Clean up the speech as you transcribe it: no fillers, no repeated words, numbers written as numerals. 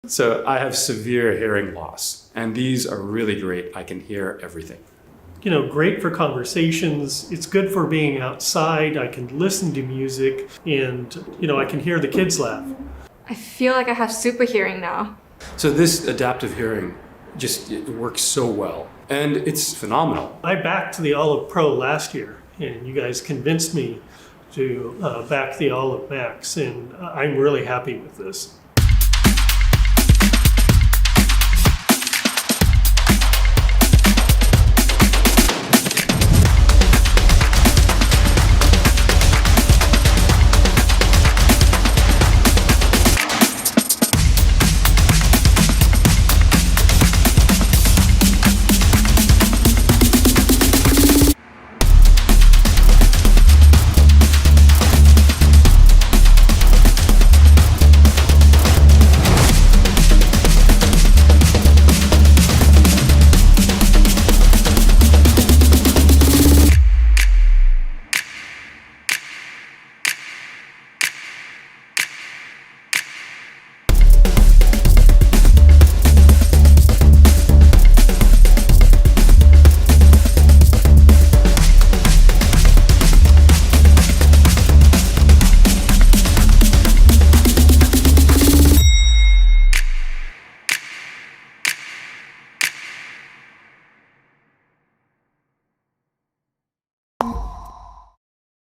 So I have severe hearing loss, and these are really great. I can hear everything. You know, great for conversations. It's good for being outside. I can listen to music and, you know, I can hear the kids laugh. I feel like I have super hearing now. So this adaptive hearing it works so well, and it's phenomenal. I backed the Olive Pro last year, and you guys convinced me to back the Olive Max, and I'm really happy with this.